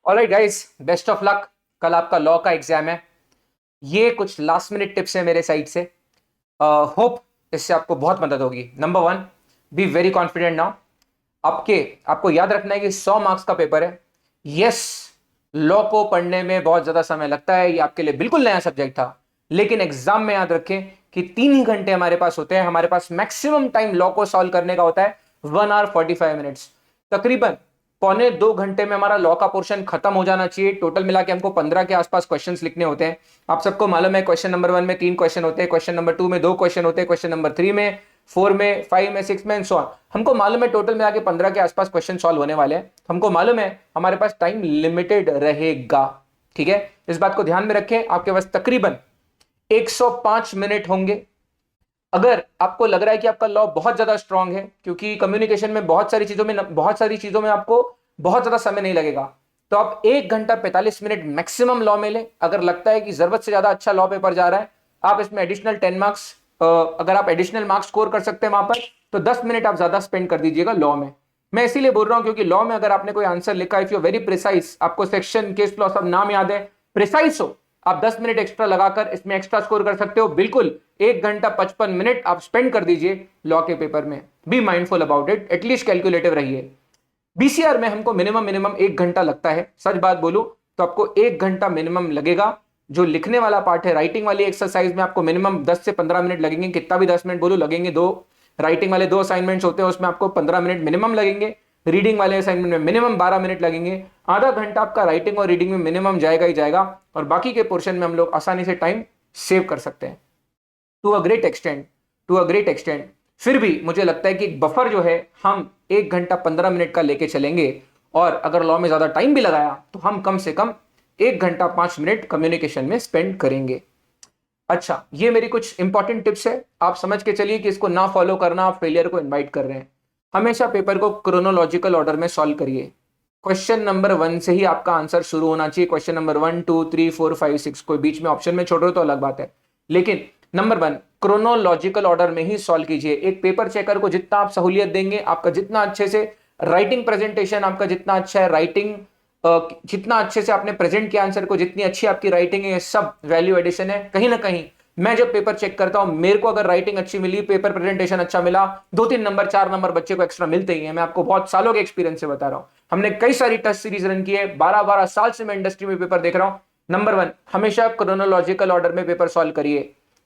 Alright guys, best of luck. कल आपका law का एग्जाम है। ये कुछ लास्ट मिनट टिप्स है मेरे साइड से। होप इससे आपको बहुत मदद होगी। Number one, be very confident now. आपको याद रखना है कि 100 मार्क्स का पेपर है। यस, लॉ को पढ़ने में बहुत ज्यादा समय लगता है, ये आपके लिए बिल्कुल नया सब्जेक्ट था। लेकिन एग्जाम में याद रखें कि 3 ही घंटे हमारे पास होते हैं। हमारे पास मैक्सिमम टाइम लॉ को सॉल्व करने का होता है 1 hour 45 minutes। तकरीबन 1.25 घंटे में हमारा लॉ का पोर्शन खत्म हो जाना चाहिए। टोटल मिला के हमको 15 के आसपास क्वेश्चंस लिखने होते हैं। आप सबको मालूम है, क्वेश्चन नंबर 1 में 3 क्वेश्चन होते हैं, क्वेश्चन नंबर 2 में 2 क्वेश्चन होते हैं, क्वेश्चन नंबर 3 में, 4 में, 5 में, 6 में एंड सो ऑन। हमको मालूम है टोटल मिला के 15 के आसपास क्वेश्चन सॉल्व होने वाले हैं। हमको मालूम है हमारे पास टाइम लिमिटेड रहेगा। ठीक है, इस बात को ध्यान में रखें। आपके पास तकरीबन 105 मिनट होंगे। अगर आपको लग रहा है कि आपका लॉ बहुत ज्यादा स्ट्रांग है, क्योंकि कम्युनिकेशन में बहुत सारी चीजों में आपको बहुत ज्यादा समय नहीं लगेगा, तो आप 1 घंटा 45 मिनट मैक्सिमम लॉ में ले। अगर लगता है कि जरूरत से ज्यादा अच्छा लॉ पेपर जा रहा है, आप इसमें एडिशनल 10 मार्क्स, अगर आप एडिशनल मार्क्स स्कोर कर सकते हैं वहां पर, तो 10 मिनट आप ज्यादा स्पेंड कर दीजिएगा लॉ में। मैं इसीलिए बोल रहा हूं क्योंकि लॉ में अगर आपने कोई आंसर लिखा, इफ यू वेरी प्रिसाइज, आपको सेक्शन, केस लॉ सब नाम याद है, प्रिसाइज हो, आप 10 मिनट एक्स्ट्रा लगाकर इसमें एक्स्ट्रा स्कोर कर सकते हो। बिल्कुल 1 घंटा 55 मिनट आप स्पेंड कर दीजिए लॉ के पेपर में। Be mindful about it, at least calculative रहिए। बीसीआर में हमको मिनिमम मिनिमम 1 घंटा लगता है। सच बात बोलूं तो आपको 1 घंटा मिनिमम लगेगा। जो लिखने वाला पार्ट है, राइटिंग वाली एक्सरसाइज में आपको मिनिमम 10 से 15 मिनट लगेंगे। कितना भी 10 मिनट बोलूं लगेंगे। दो राइटिंग वाले 2 असाइनमेंट्स होते हैं, उसमें आपको 15 मिनट मिनिमम लगेंगे। रीडिंग वाले असाइनमेंट में मिनिमम 12 मिनट लगेंगे। आधा घंटा आपका राइटिंग और रीडिंग में मिनिमम जाएगा ही जाएगा, और बाकी के पोर्शन में हम लोग आसानी से टाइम सेव कर सकते हैं टू अ ग्रेट एक्सटेंट। फिर भी मुझे लगता है कि एक बफर जो है हम 1 घंटा 15 मिनट का लेके चलेंगे, और अगर लॉ में ज्यादा टाइम भी लगाया तो हम कम से कम 1 घंटा 5 मिनट कम्युनिकेशन में स्पेंड करेंगे। अच्छा, ये मेरी कुछ इंपॉर्टेंट टिप्स है, आप समझ के चलिए कि इसको ना फॉलो करना आप फेलियर को इनवाइट कर रहे हैं। हमेशा पेपर को क्रोनोलॉजिकल ऑर्डर में सॉल्व करिए। क्वेश्चन नंबर 1 से ही आपका आंसर शुरू होना चाहिए। क्वेश्चन नंबर 1, 2, 3, 4, 5, 6, कोई बीच में ऑप्शन में छोड़ रहे हो तो अलग बात है, लेकिन नंबर 1 क्रोनोलॉजिकल ऑर्डर में ही सॉल्व कीजिए। एक पेपर चेकर को जितना आप सहूलियत देंगे, आपका जितना अच्छे से राइटिंग प्रेजेंटेशन, आपका जितना अच्छा है राइटिंग, जितना अच्छे से आपने प्रेजेंट किया आंसर को, जितनी अच्छी आपकी राइटिंग है, ये सब वैल्यू एडिशन है। कहीं ना कहीं मैं जब पेपर चेक करता हूं, मेरे को अगर राइटिंग अच्छी मिली, पेपर प्रेजेंटेशन अच्छा मिला, 2-3 नंबर 4 नंबर बच्चे को एक्स्ट्रा मिलते ही है। मैं आपको बहुत सालों के एक्सपीरियंस से बता रहा हूं। हमने कई सारी टेस्ट सीरीज रन की है, 12-12 साल से मैं इंडस्ट्री में पेपर देख रहा हूं। नंबर 1, हमेशा क्रोनोलॉजिकल ऑर्डर में पेपर सॉल्व करिए।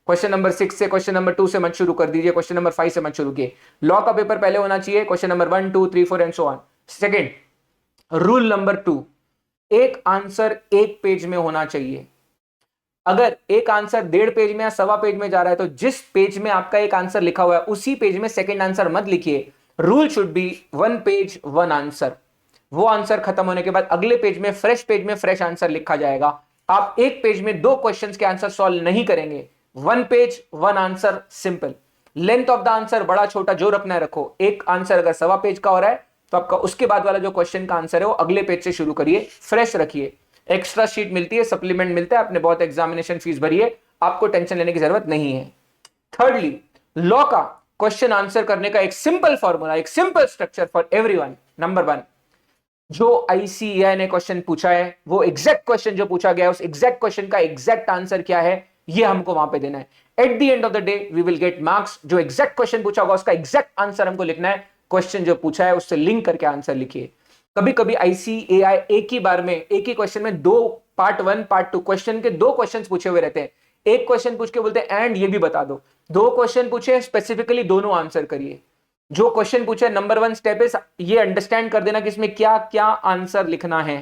क्वेश्चन नंबर 6 से, क्वेश्चन नंबर 2 से मत शुरू कर दीजिए, क्वेश्चन नंबर 5 से मत शुरू किए। लॉ का पेपर पहले होना चाहिए, question number 1, 2, 3, 4 and so on. Second, rule number 2, एक आंसर एक पेज में होना चाहिए। अगर एक आंसर 1.5 पेज में या 1.25 पेज में जा रहा है, तो जिस पेज में आपका एक आंसर लिखा हुआ है उसी पेज में सेकंड आंसर मत लिखिए। Rule should be 1 page 1 answer. वो आंसर खत्म होने के बाद अगले पेज में फ्रेश आंसर लिखा जाएगा। आप एक पेज में 2 क्वेश्चंस के आंसर सॉल्व नहीं करेंगे। 1 page 1 answer, simple. Length of the answer बड़ा छोटा जो रखना है रखो। एक आंसर अगर 1.25 पेज का हो रहा है, तो आपका उसके बाद वाला जो क्वेश्चन का आंसर है वो अगले पेज से शुरू करिए, फ्रेश रखिए। एक्स्ट्रा शीट मिलती है, सप्लीमेंट मिलता है, आपने बहुत एग्जामिनेशन फीस भरी है, आपको टेंशन लेने की जरूरत नहीं है। थर्डली, लॉ का क्वेश्चन आंसर करने का एक सिंपल फॉर्मूला, एक simple structure for everyone. Number 1, जो आईसीएआई ने क्वेश्चन पूछा है, वो एग्जैक्ट क्वेश्चन जो पूछा गया है, उस एग्जैक्ट क्वेश्चन का एग्जैक्ट आंसर क्या है, ये हमको वहां पे देना है। At the end of the day we will get marks. जो एग्जैक्ट क्वेश्चन पूछा होगा उसका एग्जैक्ट आंसर हमको लिखना है। क्वेश्चन जो पूछा है उससे लिंक करके आंसर लिखिए। कभी कभी आईसीएआई एक ही बार में, एक ही क्वेश्चन में दो, पार्ट 1 पार्ट 2 क्वेश्चन के 2 क्वेश्चन पूछे हुए रहते हैं। एक क्वेश्चन पूछ के बोलते हैं एंड ये भी बता दो। 2 क्वेश्चन पूछे स्पेसिफिकली, दोनों आंसर करिए। जो क्वेश्चन पूछे, नंबर 1 स्टेप इज ये अंडरस्टैंड कर देना कि इसमें क्या क्या आंसर लिखना है।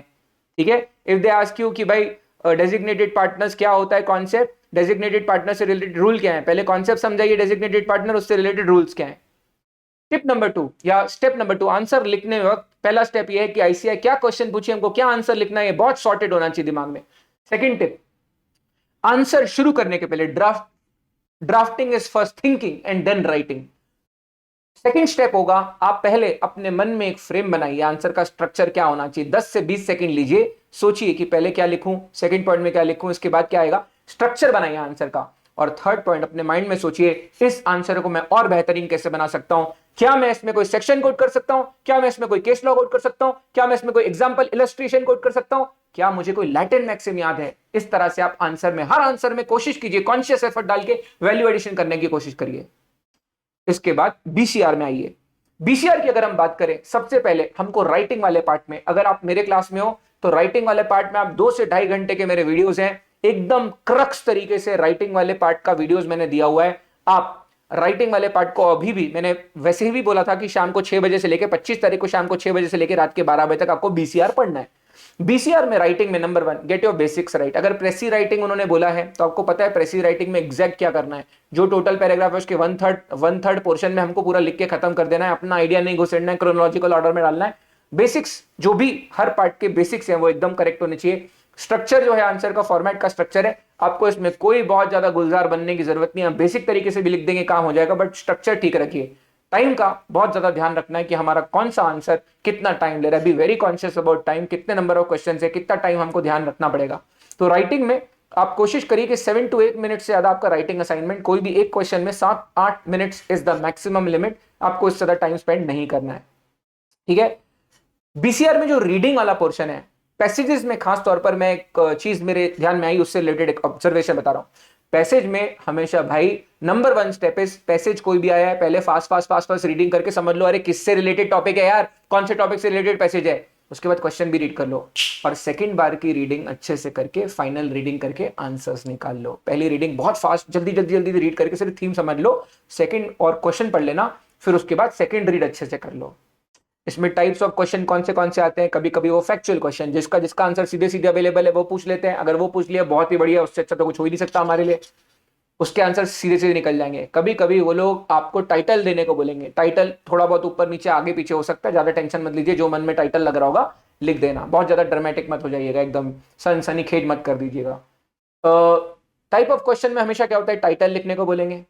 ठीक है, इफ दे आस्क यू कि भाई डेजिग्नेटेड पार्टनर्स क्या होता है, कॉन्सेप्ट, डेजिग्नेटेड पार्टनर से रिलेटेड रूल क्या है, पहले कॉन्सेप्ट समझाइए डेजिग्नेटेड पार्टनर, उससे रिलेटेड रूल्स क्या है। टिप नंबर 2 या स्टेप नंबर 2, आंसर लिखने वक्त पहला स्टेप ये है कि आईसीआई क्या क्वेश्चन पूछे, हमको क्या आंसर लिखना है, ये बहुत सॉर्टेड होना चाहिए दिमाग में। सेकंड टिप, आंसर शुरू करने के पहले drafting is first thinking and then writing. Second step होगा, आप पहले अपने मन में एक फ्रेम बनाइए, आंसर का स्ट्रक्चर क्या होना चाहिए। 10 से 20 सेकंड लीजिए, सोचिए कि पहले क्या लिखूं, सेकंड पॉइंट में क्या लिखूं, इसके बाद क्या आएगा, स्ट्रक्चर बनाइए आंसर का। और थर्ड पॉइंट, अपने माइंड में सोचिए इस आंसर को मैं और बेहतरीन कैसे बना सकता हूं। क्या मैं इसमें कोई सेक्शन कोड कर सकता हूं? क्या मैं इसमें कोई केस लॉ कोड कर सकता हूं? क्या मैं इसमें कोई एग्जांपल इलस्ट्रेशन कोड कर सकता हूं? क्या मुझे कोई लैटिन मैक्सिम याद है? इस तरह से आप आंसर में, हर आंसर में कोशिश कीजिए, कॉन्शियस एफर्ट डाल के वैल्यू एडिशन करने की कोशिश करिए। इसके बाद बीसीआर में आइए। बीसीआर की अगर हम बात करें, सबसे पहले हमको राइटिंग वाले पार्ट में, अगर आप मेरे क्लास में हो तो राइटिंग वाले पार्ट में आप 2 से 2.5 घंटे के मेरे वीडियोस हैं, एकदम क्रक्स तरीके से राइटिंग वाले पार्ट का वीडियोस मैंने दिया हुआ है। आप राइटिंग वाले पार्ट को अभी भी, मैंने वैसे ही भी बोला था कि शाम को 6 बजे से लेकर 25 तारीख को शाम को 6 बजे से लेकर रात के 12 बजे तक आपको बीसीआर पढ़ना है। बीसीआर में राइटिंग में number 1, get your basics right. अगर प्रेसी राइटिंग उन्होंने बोला है तो आपको पता है प्रेसी राइटिंग में एग्जैक्ट क्या करना है। जो टोटल पैराग्राफ है उसके वन थर्ड पोर्शन में हमको पूरा लिख के खत्म कर देना है, अपना आइडिया नहीं घुसेड़ना है, क्रोनोलॉजिकल ऑर्डर में डालना है। बेसिक्स जो भी हर पार्ट के बेसिक्स हैं वो एकदम करेक्ट होने चाहिए। स्ट्रक्चर जो है आंसर का, फॉर्मेट का स्ट्रक्चर है, आपको इसमें कोई बहुत ज्यादा गुलजार बनने की जरूरत नहीं है, बेसिक तरीके से भी लिख देंगे काम हो जाएगा, बट स्ट्रक्चर ठीक रखिए। टाइम का बहुत ज्यादा ध्यान रखना है कि हमारा कौन सा आंसर कितना टाइम ले रहा है, be very conscious about time, कितने नंबर ऑफ क्वेश्चन है, कितना टाइम हमको ध्यान रखना पड़ेगा। तो राइटिंग में आप कोशिश करिए कि 7 to 8 मिनट से ज्यादा आपका राइटिंग असाइनमेंट, कोई भी एक क्वेश्चन में 7-8 minutes is the maximum limit, आपको इससे ज्यादा टाइम स्पेंड नहीं करना है, ठीक है। बीसीआर में जो रीडिंग वाला पोर्शन है, पैसेजेस में खास तौर पर मैं एक चीज मेरे ध्यान में आई, उससे रिलेटेड एक ऑब्जर्वेशन बता रहा हूं। पैसेज में हमेशा भाई नंबर 1 स्टेप इज, पैसेज कोई भी आया है पहले फास्ट रीडिंग करके समझ लो, अरे किससे रिलेटेड टॉपिक है यार, कौन से टॉपिक से रिलेटेड पैसेज है, उसके बाद क्वेश्चन भी रीड कर लो, और सेकंड बार की रीडिंग अच्छे से करके फाइनल रीडिंग करके आंसर्स निकाल लो। पहली रीडिंग बहुत फास्ट जल्दी रीड करके सिर्फ थीम समझ लो, सेकंड और क्वेश्चन पढ़ लेना, फिर उसके बाद सेकंड रीड अच्छे से कर लो। इसमें टाइप्स ऑफ क्वेश्चन कौन से आते हैं, कभी कभी वो फैक्चुअल क्वेश्चन जिसका आंसर सीधे अवेलेबल है वो पूछ लेते हैं, अगर वो पूछ लिया बहुत ही बढ़िया, उससे अच्छा तो कुछ हो ही नहीं सकता हमारे लिए, उसके आंसर सीधे निकल जाएंगे। कभी कभी वो लोग आपको टाइटल देने को बोलेंगे, टाइटल थोड़ा बहुत ऊपर नीचे आगे पीछे हो सकता है, ज्यादा टेंशन मत लीजिए, जो मन में टाइटल लग रहा होगा लिख देना, बहुत ज्यादा ड्रामेटिक मत हो जाइएगा, एकदम सनसनीखेज मत कर दीजिएगा। टाइप ऑफ क्वेश्चन में हमेशा क्या होता है, टाइटल लिखने को बोलेंगे,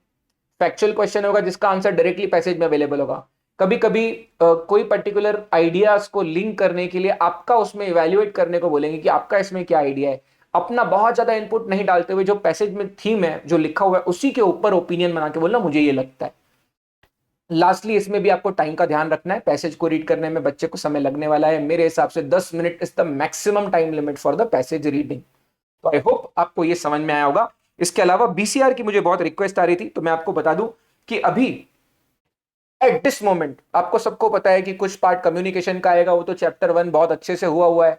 फैक्चुअल क्वेश्चन होगा जिसका आंसर डायरेक्टली पैसेज में अवेलेबल होगा, कभी कभी कोई पर्टिकुलर आइडियाज को लिंक करने के लिए आपका उसमें इवैल्यूएट करने को बोलेंगे कि आपका इसमें क्या आइडिया है, अपना बहुत ज्यादा इनपुट नहीं डालते हुए जो पैसेज में थीम है जो लिखा हुआ है उसी के ऊपर ओपिनियन बना के बोलना मुझे ये लगता है। लास्टली इसमें भी आपको टाइम का ध्यान रखना है, पैसेज को रीड करने में बच्चे को समय लगने वाला है, मेरे हिसाब से 10 minute is the maximum time limit for the passage reading. तो आई होप आपको ये समझ में आया होगा। इसके अलावा बीसीआर की मुझे बहुत रिक्वेस्ट आ रही थी, तो मैं आपको बता दूं कि अभी एट दिस मोमेंट आपको सबको पता है कि कुछ पार्ट कम्युनिकेशन का आएगा, वो तो चैप्टर 1 बहुत अच्छे से हुआ है,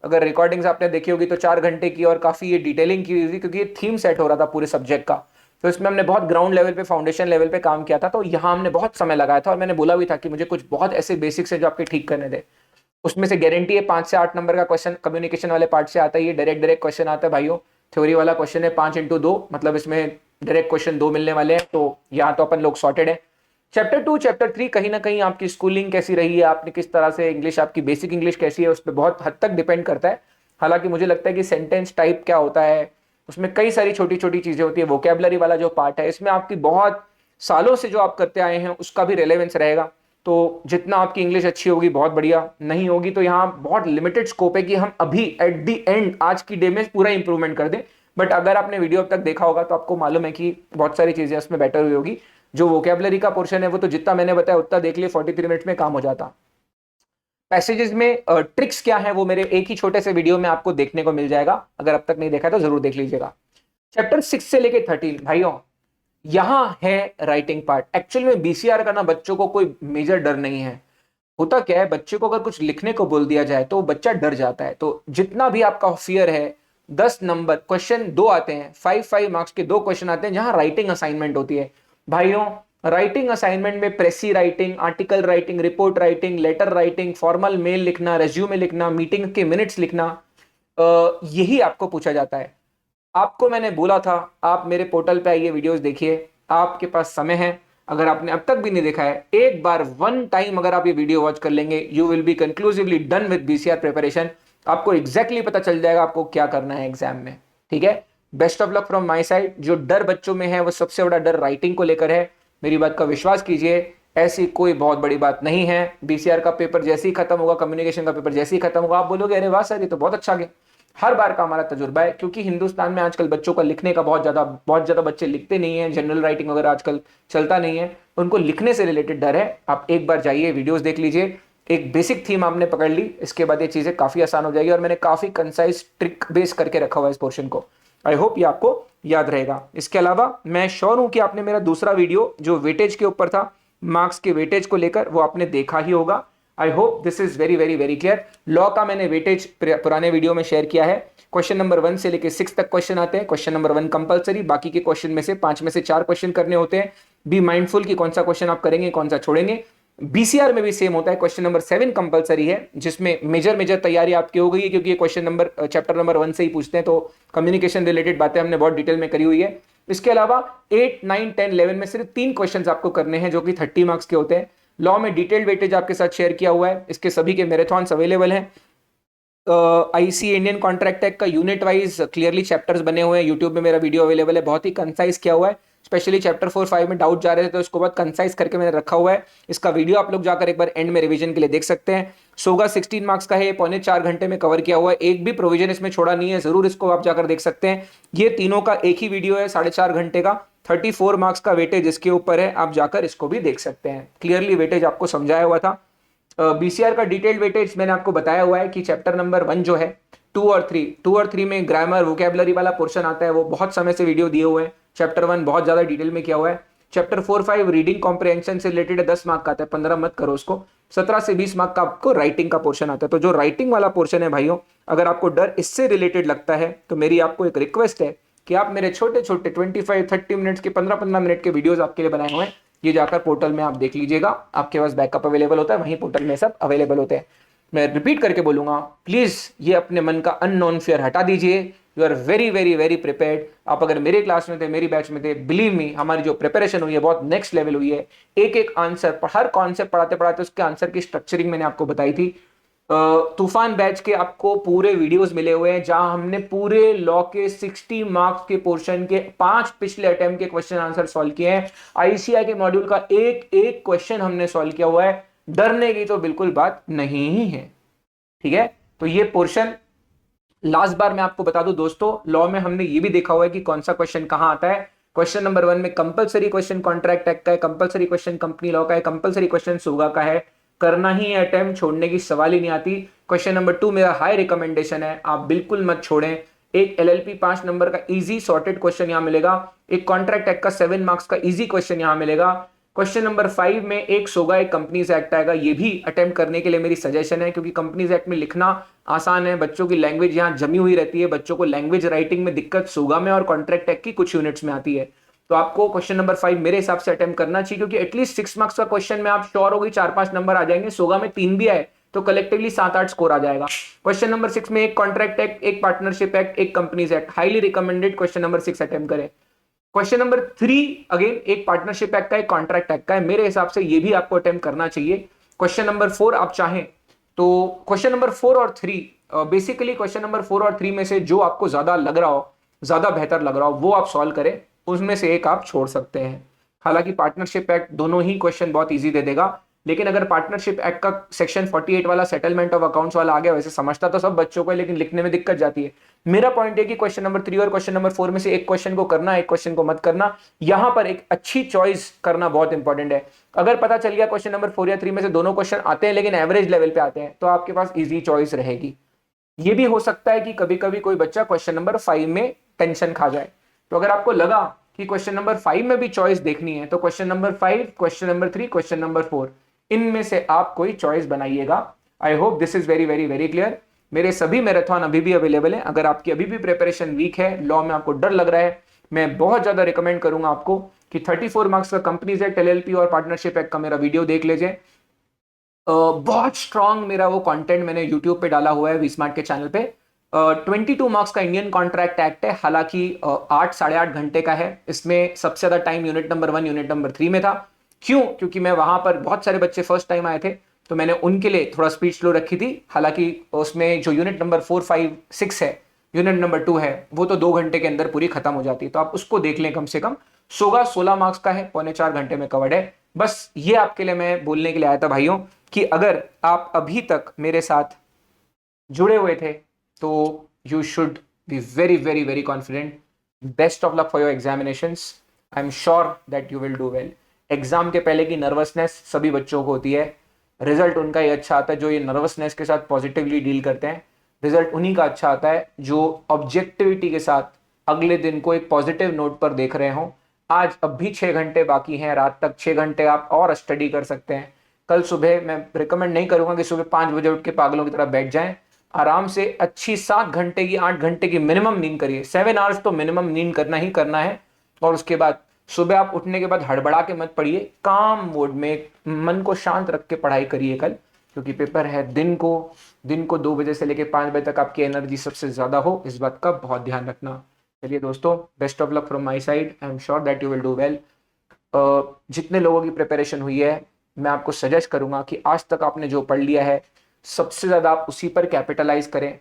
अगर रिकॉर्डिंग्स आपने देखी होगी तो 4 घंटे की और काफी ये डिटेलिंग की हुई थी, क्योंकि ये थीम सेट हो रहा था पूरे सब्जेक्ट का, तो इसमें हमने बहुत ग्राउंड लेवल पे, फाउंडेशन लेवल पे काम किया था, तो यहाँ हमने बहुत समय लगाया था, और मैंने बोला भी था कि मुझे कुछ बहुत ऐसे बेसिक्स है जो आपके ठीक करने दे। उसमें से गारंटी है 5 से 8 नंबर का क्वेश्चन कम्युनिकेशन वाले पार्ट से आता है, ये डायरेक्ट क्वेश्चन आता है भाइयों, थ्योरी वाला क्वेश्चन है 5x2, मतलब इसमें डायरेक्ट क्वेश्चन 2 मिलने वाले हैं, तो यहाँ तो अपन लोग सॉर्टेड है। चैप्टर 2 चैप्टर 3 कहीं ना कहीं आपकी स्कूलिंग कैसी रही है, आपने किस तरह से इंग्लिश, आपकी बेसिक इंग्लिश कैसी है, उस पर बहुत हद तक डिपेंड करता है। हालांकि मुझे लगता है कि सेंटेंस टाइप क्या होता है, उसमें कई सारी छोटी छोटी चीजें होती है, वोकैबुलरी वाला जो पार्ट है इसमें आपकी बहुत सालों से जो आप करते आए हैं उसका भी रेलेवेंस रहेगा, तो जितना आपकी इंग्लिश अच्छी होगी बहुत बढ़िया, नहीं होगी तो यहाँ बहुत लिमिटेड स्कोप है कि हम अभी एट दी एंड आज की डे में पूरा इंप्रूवमेंट कर दें, बट अगर आपने वीडियो अब तक देखा होगा तो आपको मालूम है कि बहुत सारी चीजें उसमें बेटर हुई होगी। जो वोकैबुलरी का पोर्शन है वो तो जितना मैंने बताया उतना देख लिए, 43 मिनट्स में काम हो जाता। पैसेजेस में ट्रिक्स क्या है वो मेरे एक ही छोटे से वीडियो में आपको देखने को मिल जाएगा, अगर अब तक नहीं देखा तो जरूर देख लीजिएगा। चैप्टर 6 से लेके 13 भाइयों यहां है राइटिंग पार्ट। एक्चुअल में बीसीआर का ना बच्चों को कोई मेजर डर नहीं है, होता क्या है बच्चे को अगर कुछ लिखने को बोल दिया जाए तो बच्चा डर जाता है, तो जितना भी आपका फियर है 10 नंबर क्वेश्चन 2 आते हैं, 5 मार्क्स के 2 क्वेश्चन आते हैं जहां राइटिंग असाइनमेंट होती है। भाइयों राइटिंग असाइनमेंट में precis writing, article writing, report writing, letter writing, formal mail लिखना, रेज्यूमे लिखना, मीटिंग के मिनट्स लिखना, यही आपको पूछा जाता है। आपको मैंने बोला था आप मेरे पोर्टल पे आइए, वीडियोस देखिए, आपके पास समय है, अगर आपने अब तक भी नहीं देखा है एक बार 1 टाइम अगर आप ये वीडियो वॉच कर लेंगे you will be conclusively done with BCR preparation. आपको एग्जैक्टली पता चल जाएगा आपको क्या करना है एग्जाम में, ठीक है। Best of luck from my side. जो डर बच्चों में है वो सबसे बड़ा डर राइटिंग को लेकर है, मेरी बात का विश्वास कीजिए, ऐसी कोई बहुत बड़ी बात नहीं है। बीसीआर का पेपर जैसे ही खत्म होगा, कम्युनिकेशन का पेपर जैसे ही खत्म होगा, आप बोलोगे अरे वाह सर ये तो बहुत अच्छा गया, हर बार का हमारा तजुर्बा है, क्योंकि हिंदुस्तान में आजकल बच्चों का लिखने का बहुत ज़्यादा बच्चे लिखते नहीं हैं, जनरल राइटिंग वगैरह आजकल चलता नहीं है, उनको लिखने से रिलेटेड डर है। आप एक बार जाइए, वीडियोस देख लीजिए, एक बेसिक थीम आपने पकड़ ली, इसके बाद ये चीज़ें काफ़ी आसान हो जाएगी। और मैंने काफ़ी कंसाइज ट्रिक बेस करके रखा हुआ है इस पोर्शन को। आई होप ये आपको याद रहेगा। इसके अलावा मैं श्योर हूं कि आपने मेरा दूसरा वीडियो जो वेटेज के ऊपर था, मार्क्स के वेटेज को लेकर, वो आपने देखा ही होगा। I hope this is very very very clear. Law का मैंने वेटेज पुराने वीडियो में शेयर किया है। क्वेश्चन नंबर 1 से लेकर 6 तक क्वेश्चन आते हैं। क्वेश्चन नंबर 1 कंपलसरी, बाकी के क्वेश्चन में से 5 में से 4 क्वेश्चन करने होते हैं। बी माइंडफुल कि कौन सा क्वेश्चन आप करेंगे, कौन सा छोड़ेंगे। बीसीआर में भी सेम होता है। क्वेश्चन नंबर 7 कंपलसरी है, जिसमें मेजर तैयारी आपकी हो गई है, क्योंकि ये क्वेश्चन नंबर चैप्टर नंबर 1 से ही पूछते हैं, तो कम्युनिकेशन रिलेटेड बातें हमने बहुत डिटेल में करी हुई है। इसके अलावा 8, 9, 10, 11 में सिर्फ 3 क्वेश्चन आपको करने हैं, जो कि 30 मार्क्स के होते हैं। लॉ में डिटेल्ड वेटेज आपके साथ शेयर किया हुआ है, इसके सभी के मैराथन्स अवेलेबल हैं। आईसी इंडियन कॉन्ट्रैक्ट एक्ट का यूनिट वाइज क्लियरली चैप्टर्स बने हुए हैं, यूट्यूब में मेरा वीडियो अवेलेबल है, बहुत ही कंसाइज किया हुआ है। स्पेशली चैप्टर 4, 5 में डाउट जा रहे थे, तो इसको बहुत कंसाइज करके मैंने रखा हुआ है। इसका वीडियो आप लोग जाकर एक बार एंड में रिवीजन के लिए देख सकते हैं। सोगा 16 मार्क्स का है, 3.25 घंटे में कवर किया हुआ है, एक भी प्रोविजन इसमें छोड़ा नहीं है, जरूर इसको आप जाकर देख सकते हैं। ये तीनों का एक ही वीडियो है, 4.5 घंटे का, 34 मार्क्स का वेटेज इसके ऊपर है, आप जाकर इसको भी देख सकते हैं। क्लियरली वेटेज आपको समझाया हुआ था। बीसीआर का डिटेल्ड वेटेज मैंने आपको बताया हुआ है कि चैप्टर नंबर 1 जो है 2 और 3 में ग्रामर वोकैबुलरी वाला पोर्शन आता है, वो बहुत समय से वीडियो दिए हुए हैं। चैप्टर 1 बहुत ज्यादा डिटेल में किया हुआ है। चैप्टर 4, 5 रीडिंग कॉम्प्रिहेंशन से रिलेटेड 10 मार्क का आता है, 15 मत करो उसको। 17 से 20 मार्क का आपको राइटिंग का पोर्शन आता है। तो जो राइटिंग वाला पोर्शन है भाइयों, अगर आपको डर इससे रिलेटेड लगता है, तो मेरी आपको एक रिक्वेस्ट है कि आप मेरे छोटे छोटे 25-30 मिनट्स के 15-15 मिनट के वीडियोस आपके लिए बनाए हुए हैं, ये जाकर पोर्टल में आप देख लीजिएगा, आपके पास बैकअप अवेलेबल होता है, वहीं पोर्टल में सब अवेलेबल होते हैं। मैं रिपीट करके बोलूंगा, प्लीज ये अपने मन का अननोन फियर हटा दीजिए। You are very very very prepared. आप अगर मेरे क्लास में थे, मेरी बैच में थे, बिलीव मी, हमारी जो प्रिपरेशन हुई है बहुत नेक्स्ट लेवल हुई है। एक एक आंसर, हर कॉन्सेप्ट पढ़ाते पढ़ाते उसके आंसर की स्ट्रक्चरिंग मैंने आपको बताई थी। तूफान बैच के आपको पूरे वीडियोस मिले हुए हैं, जहां हमने पूरे लॉ के 60 मार्क्स के पोर्शन के 5 पिछले अटेम्प्ट के क्वेश्चन आंसर सॉल्व किए हैं। आईसीआई के मॉड्यूल का एक एक क्वेश्चन हमने सॉल्व किया हुआ है। डरने की तो बिल्कुल बात नहीं ही है, ठीक है। तो ये पोर्शन लास्ट बार मैं आपको बता दूं दोस्तों, लॉ में हमने ये भी देखा हुआ है कि कौन सा क्वेश्चन कहां आता है। क्वेश्चन नंबर 1 में कंपलसरी क्वेश्चन कॉन्ट्रैक्ट एक्ट का है, कंपलसरी क्वेश्चन कंपनी लॉ का है, कंपलसरी क्वेश्चन सुगा का है। करना ही है अटेम्प्ट, छोड़ने की सवाल ही नहीं आती। क्वेश्चन नंबर 2 मेरा हाई रिकमेंडेशन है, आप बिल्कुल मत छोड़ें। एक एलएलपी 5 नंबर का इजी सॉर्टेड क्वेश्चन यहां मिलेगा। एक कॉन्ट्रैक्ट एक्ट का 7 मार्क्स का इजी क्वेश्चन यहां मिलेगा। क्वेश्चन नंबर 5 में एक सोगा एक कंपनीज एक्ट आएगा, ये भी अटेम्प्ट करने के लिए मेरी सजेशन है, क्योंकि कंपनीज एक्ट में लिखना आसान है, बच्चों की लैंग्वेज यहाँ जमी हुई रहती है, बच्चों को लैंग्वेज राइटिंग में दिक्कत सोगा में और कॉन्ट्रैक्ट एक्ट की कुछ यूनिट्स में आती है। तो आपको क्वेश्चन नंबर 5 मेरे हिसाब से अटेम्प्ट करना चाहिए, क्योंकि एटलीस्ट 6 मार्क्स का क्वेश्चन में आप श्योर हो गई 4-5 नंबर आ जाएंगे। सोगा में 3 भी आए तो कलेक्टिवली 7-8 स्कोर आ जाएगा। क्वेश्चन नंबर 6 में एक कॉन्ट्रैक्ट एक्ट, एक पार्टनरशिप एक्ट, एक companies act, highly recommended question number 6 attempt करें। क्वेश्चन नंबर 3 अगेन एक पार्टनरशिप एक्ट का, एक कॉन्ट्रैक्ट एक्ट का है, मेरे हिसाब से ये भी आपको अटेम्प्ट करना चाहिए। क्वेश्चन नंबर 4 आप चाहें तो क्वेश्चन नंबर 4 और 3, बेसिकली क्वेश्चन नंबर 4 और 3 में से जो आपको ज्यादा लग रहा हो, ज्यादा बेहतर लग रहा हो, वो आप सॉल्व करें, उसमें से एक आप छोड़ सकते हैं। हालांकि पार्टनरशिप एक्ट दोनों ही क्वेश्चन बहुत इजी दे देगा, लेकिन अगर पार्टनरशिप एक्ट का सेक्शन 48 वाला सेटलमेंट ऑफ अकाउंट्स वाला आ गया, वैसे समझता तो सब बच्चों को है, लेकिन लिखने में दिक्कत जाती है। मेरा पॉइंट है कि क्वेश्चन नंबर 3 और क्वेश्चन नंबर 4 में से एक क्वेश्चन को करना, एक क्वेश्चन को मत करना। यहां पर एक अच्छी चॉइस करना बहुत इंपॉर्टेंट है। अगर पता चल गया क्वेश्चन नंबर 4 या 3 में से दोनों क्वेश्चन आते हैं, लेकिन एवरेज लेवल पे आते हैं, तो आपके पास इजी चॉइस रहेगी। ये भी हो सकता है कि कभी कभी कोई बच्चा क्वेश्चन नंबर 5 में टेंशन खा जाए, तो अगर आपको लगा कि क्वेश्चन नंबर 5 में भी चॉइस देखनी है, तो question number 5, question number 3, question number 4, इनमें से आप कोई चॉइस बनाइएगा। I hope this is very very very clear. मेरे सभी मैराथन अभी भी अवेलेबल है। अगर आपकी अभी भी प्रिपरेशन वीक है, लॉ में आपको डर लग रहा है, मैं बहुत ज्यादा रिकमेंड करूंगा आपको कि 34 मार्क्स का कंपनीज एक्ट, एलएलपी और पार्टनरशिप एक्ट का मेरा वीडियो देख लीजिए। बहुत स्ट्रांग मेरा वो कंटेंट मैंने यूट्यूब पे डाला हुआ है वीस्मार्ट के चैनल पे। 22 मार्क्स का इंडियन कॉन्ट्रैक्ट एक्ट है, हालांकि 8-8.5 घंटे का है। इसमें सबसे ज्यादा time unit number 1, unit number 3 में था। क्यों? क्योंकि मैं वहां पर बहुत सारे बच्चे फर्स्ट टाइम आए थे, तो मैंने उनके लिए थोड़ा स्पीड स्लो रखी थी। हालांकि उसमें जो यूनिट नंबर 4, 5, 6 है, यूनिट नंबर 2 है, वो तो 2 घंटे के अंदर पूरी खत्म हो जाती है, तो आप उसको देख लें। कम से कम सोगा 16 मार्क्स का है, 3.25 घंटे में कवर्ड है। बस ये आपके लिए मैं बोलने के लिए आया था भाइयों, कि अगर आप अभी तक मेरे साथ जुड़े हुए थे, तो you should be very very very confident. Best of luck for your examinations. I am sure that you will do well. Exam के पहले की नर्वसनेस सभी बच्चों को होती है, रिजल्ट उनका ही अच्छा आता है जो ये नर्वसनेस के साथ पॉजिटिवली डील करते हैं। रिजल्ट उन्हीं का अच्छा आता है जो ऑब्जेक्टिविटी के साथ अगले दिन को एक पॉजिटिव नोट पर देख रहे हो। आज अब भी 6 घंटे बाकी हैं, रात तक 6 घंटे आप और स्टडी कर सकते हैं। कल सुबह मैं रिकमेंड नहीं करूंगा कि सुबह 5 बजे उठ के पागलों की तरह बैठ जाएं। आराम से अच्छी 7 घंटे की 8 घंटे की मिनिमम नींद करिए। 7 आवर्स तो मिनिमम नींद करना ही करना है। और उसके बाद सुबह आप उठने के बाद हड़बड़ा के मत पढ़िए, काम मोड में मन को शांत रख के पढ़ाई करिए कल, क्योंकि पेपर है दिन को 2 बजे से लेकर 5 बजे तक आपकी एनर्जी सबसे ज्यादा हो, इस बात का बहुत ध्यान रखना। चलिए दोस्तों, best of luck from my side. I am sure that you will do well. जितने लोगों की प्रिपरेशन हुई है, मैं आपको सजेस्ट करूंगा कि आज तक आपने जो पढ़ लिया है सबसे ज्यादा आप उसी पर कैपिटलाइज करें।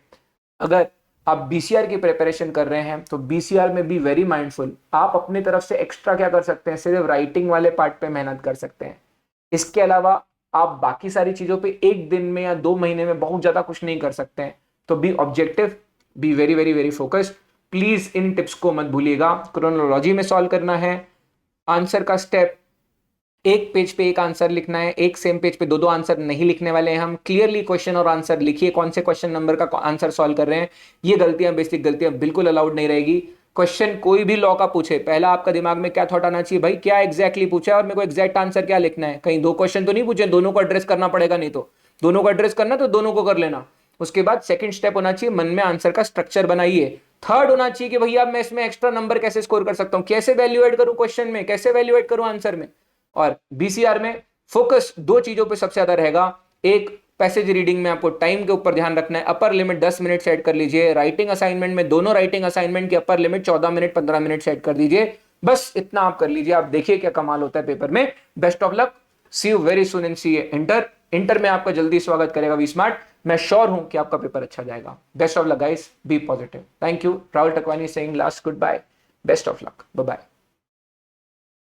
अगर आप बीसीआर की प्रिपरेशन कर रहे हैं तो बीसीआर में भी वेरी माइंडफुल। आप अपनी तरफ से एक्स्ट्रा क्या कर सकते हैं, सिर्फ राइटिंग वाले पार्ट पे मेहनत कर सकते हैं। इसके अलावा आप बाकी सारी चीजों पे एक दिन में या 2 महीने में बहुत ज्यादा कुछ नहीं कर सकते हैं। तो B objective, be very very very focused. Please in tips को मत भूलिएगा। क्रोनोलॉजी में सॉल्व करना है। आंसर का स्टेप, एक पेज पे एक आंसर लिखना है, एक सेम पेज पे 2-2 आंसर नहीं लिखने वाले हैं हम। क्लियरली क्वेश्चन और आंसर लिखिए, कौन से क्वेश्चन नंबर का आंसर सॉल्व कर रहे हैं। ये गलतियां, बेसिक गलतियां बिल्कुल अलाउड नहीं रहेगी। क्वेश्चन कोई भी लॉ का पूछे, पहला आपका दिमाग में क्या थॉट आना चाहिए, भाई क्या एग्जैक्टली पूछा है और मेरे को एग्जैक्ट आंसर क्या लिखना है। कहीं 2 क्वेश्चन तो नहीं पूछे, दोनों को एड्रेस करना पड़ेगा, नहीं तो दोनों को एड्रेस करना तो दोनों को कर लेना। उसके बाद सेकंड स्टेप होना चाहिए, मन में आंसर का स्ट्रक्चर बनाइए। थर्ड होना चाहिए कि भैया मैं इसमें एक्स्ट्रा नंबर कैसे स्कोर कर सकता हूं, कैसे वैल्यू एड करूं क्वेश्चन में, कैसे वैल्यू एड करूं आंसर में। और बीसीआर में फोकस 2 चीजों पे सबसे ज्यादा रहेगा। एक, पैसेज रीडिंग में आपको टाइम के ऊपर ध्यान रखना है, अपर लिमिट 10 मिनट सेट कर लीजिए। राइटिंग असाइनमेंट में दोनों राइटिंग असाइनमेंट की upper limit 14 minute 15 minute set कर दीजिए। बस इतना आप कर लीजिए, आप देखिए क्या कमाल होता है पेपर में। Best of luck, see you very soon in CA inter में आपका जल्दी स्वागत करेगा वी स्मार्ट। मैं श्योर हूं कि आपका पेपर अच्छा जाएगा। Best of luck guys, be positive. Thank you. Rahul Takwani saying last goodbye. Best of luck, bye bye.